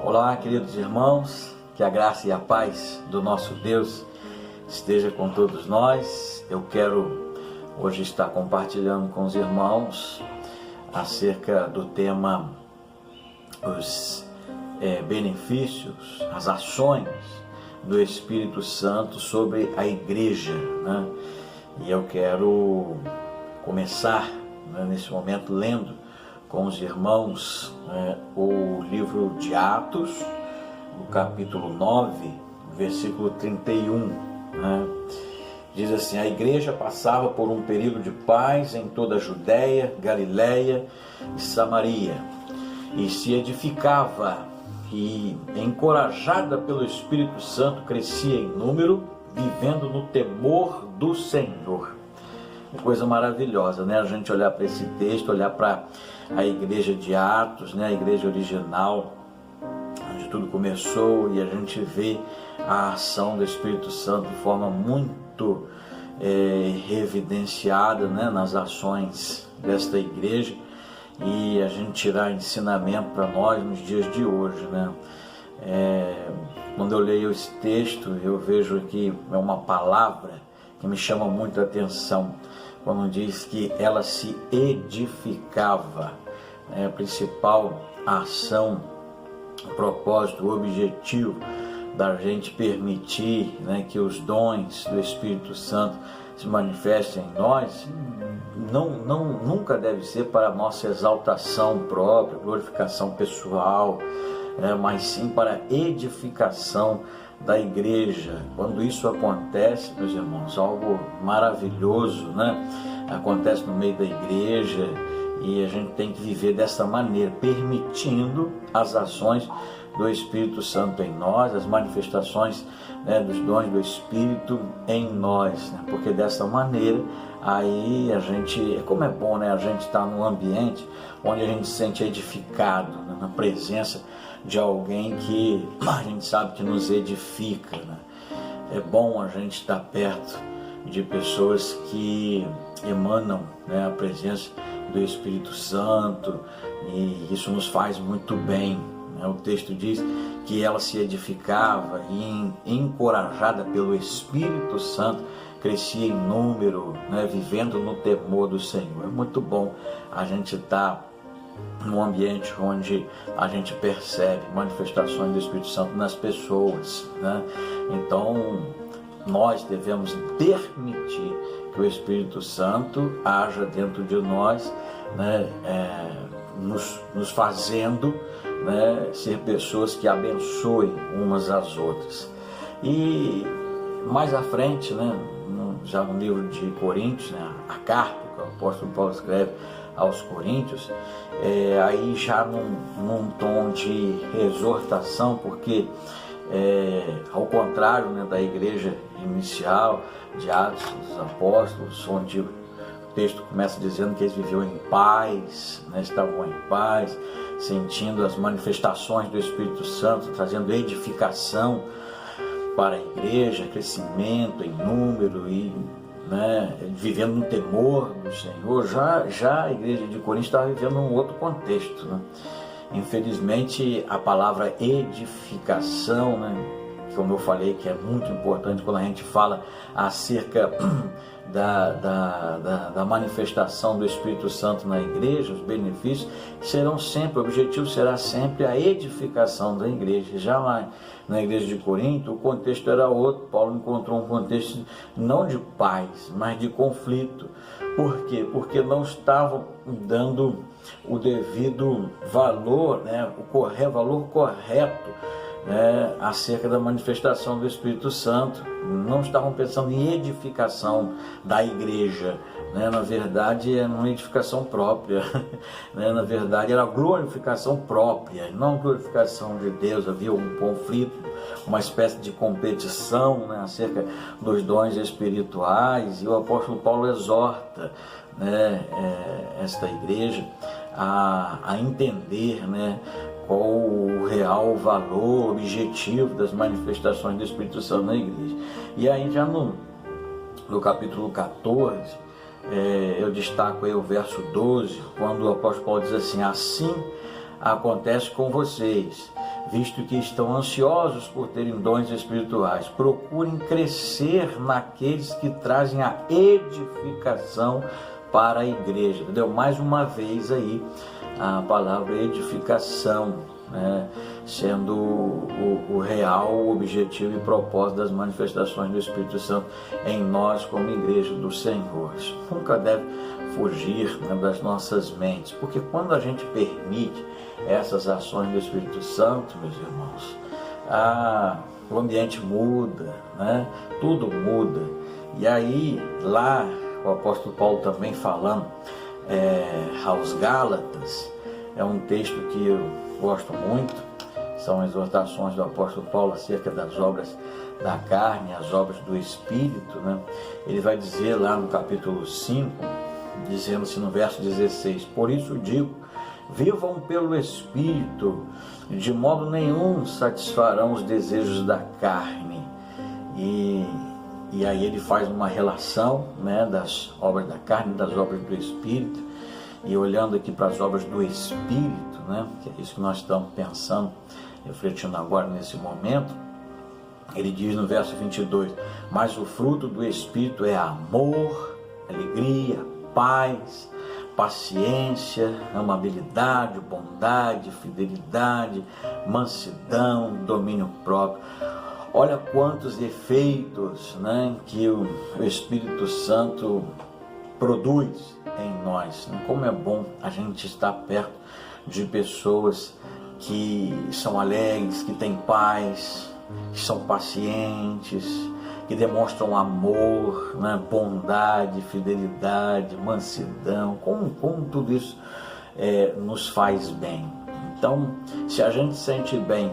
Olá, queridos irmãos, que a graça e a paz do nosso Deus esteja com todos nós. Eu quero hoje estar compartilhando com os irmãos acerca do tema os benefícios, as ações do Espírito Santo sobre a igreja, né? E eu quero começar, nesse momento, lendo com os irmãos o livro de Atos, o capítulo 9, versículo 31, né? Diz assim: a igreja passava por um período de paz em toda a Judéia, Galiléia e Samaria, e se edificava, e encorajada pelo Espírito Santo crescia em número, vivendo no temor do Senhor. Uma coisa maravilhosa, né? A gente olhar para esse texto, olhar para a igreja de Atos, né? A igreja original, onde tudo começou, e a gente vê a ação do Espírito Santo de forma muito evidenciada, né? Nas ações desta igreja, e a gente tirar ensinamento para nós nos dias de hoje, né? Quando eu leio esse texto, eu vejo aqui uma palavra que me chama muito a atenção, quando diz que ela se edificava. A principal ação, o propósito, o objetivo da gente permitir, né, que os dons do Espírito Santo se manifestem em nós, nunca deve ser para a nossa exaltação própria, glorificação pessoal, mas sim para a edificação da igreja. Quando isso acontece, meus irmãos, algo maravilhoso, né? Acontece no meio da igreja, e a gente tem que viver dessa maneira, permitindo as ações do Espírito Santo em nós, as manifestações, né, dos dons do Espírito em nós, né? Porque dessa maneira aí a gente, como é bom, né? A gente está num ambiente onde a gente se sente edificado, né? Na presença de alguém que a gente sabe que nos edifica, né? É bom a gente estar perto de pessoas que emanam, né, a presença do Espírito Santo, e isso nos faz muito bem, né? O texto diz que ela se edificava e, encorajada pelo Espírito Santo, crescia em número, né, vivendo no temor do Senhor. É muito bom a gente estar num ambiente onde a gente percebe manifestações do Espírito Santo nas pessoas, né? Então nós devemos permitir que o Espírito Santo haja dentro de nós, né? Nos fazendo, né, ser pessoas que abençoem umas às outras. E mais à frente, né, já no livro de Coríntios, né, a carta que o apóstolo Paulo escreve aos Coríntios, aí já num tom de exortação, porque ao contrário, né, da igreja inicial de Atos dos Apóstolos, onde o texto começa dizendo que eles viviam em paz, né, estavam em paz, sentindo as manifestações do Espírito Santo, trazendo edificação para a igreja, crescimento em número e, né, vivendo no temor do Senhor. Já a igreja de Corinto estava vivendo um outro contexto, né? Infelizmente, a palavra edificação, né, como eu falei, que é muito importante quando a gente fala acerca da manifestação do Espírito Santo na igreja, os benefícios serão sempre, o objetivo será sempre a edificação da igreja. Já lá na igreja de Corinto, o contexto era outro. Paulo encontrou um contexto não de paz, mas de conflito. Por quê? Porque não estavam dando o devido valor, né, o valor correto, né, acerca da manifestação do Espírito Santo. Não estavam pensando em edificação da igreja, né? Na verdade era uma edificação própria, né? Na verdade era a glorificação própria, não a glorificação de Deus. Havia um conflito, uma espécie de competição, né, acerca dos dons espirituais, e o apóstolo Paulo exorta, né, esta igreja a entender, né, qual o real valor, objetivo das manifestações do Espírito Santo na igreja. E aí já no capítulo 14, eu destaco aí o verso 12, quando o apóstolo Paulo diz assim: assim acontece com vocês, visto que estão ansiosos por terem dons espirituais. Procurem crescer naqueles que trazem a edificação para a igreja. Entendeu? Mais uma vez aí a palavra edificação, né, sendo o real objetivo e propósito das manifestações do Espírito Santo em nós como igreja do Senhor. Isso nunca deve fugir, né, das nossas mentes, porque quando a gente permite essas ações do Espírito Santo, meus irmãos, o ambiente muda, né? Tudo muda. E aí lá o apóstolo Paulo também falando aos Gálatas, é um texto que eu gosto muito, são exortações do apóstolo Paulo acerca das obras da carne, as obras do Espírito, né? Ele vai dizer lá no capítulo 5, dizendo-se no verso 16, por isso digo, vivam pelo Espírito, de modo nenhum satisfarão os desejos da carne. E aí ele faz uma relação, né, das obras da carne e das obras do Espírito, e olhando aqui para as obras do Espírito, né, que é isso que nós estamos pensando, refletindo agora nesse momento, ele diz no verso 22, mas o fruto do Espírito é amor, alegria, paz, paciência, amabilidade, bondade, fidelidade, mansidão, domínio próprio. Olha quantos efeitos, né, que o Espírito Santo produz em nós. Como é bom a gente estar perto de pessoas que são alegres, que têm paz, que são pacientes, que demonstram amor, né, bondade, fidelidade, mansidão, como tudo isso nos faz bem. Então, se a gente sente bem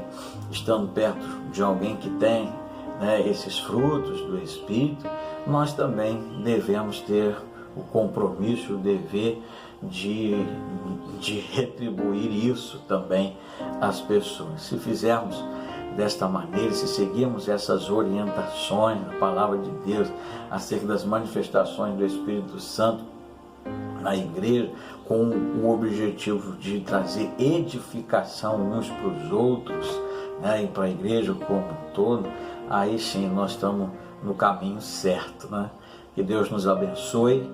estando perto de alguém que tem, né, esses frutos do Espírito, nós também devemos ter o compromisso, o dever de retribuir isso também às pessoas. Se fizermos desta maneira, se seguirmos essas orientações da palavra de Deus acerca das manifestações do Espírito Santo na igreja, com o objetivo de trazer edificação uns para os outros, né, e para a igreja como um todo, aí sim nós estamos no caminho certo, né? Que Deus nos abençoe,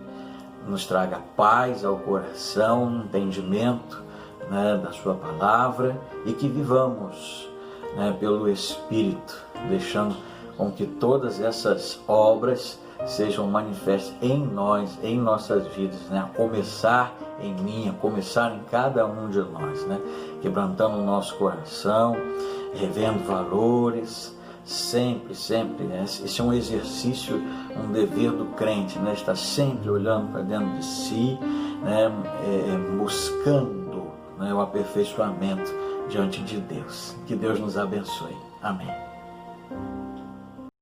nos traga paz ao coração, entendimento, né, da sua palavra, e que vivamos, né, pelo Espírito, deixando com que todas essas obras sejam manifestas em nós, em nossas vidas, né? A começar em mim, a começar em cada um de nós, né? Quebrantando o nosso coração, revendo valores, sempre, né? Esse é um exercício, um dever do crente, né? Estar sempre olhando para dentro de si, né? Buscando, né, o aperfeiçoamento diante de Deus. Que Deus nos abençoe. Amém.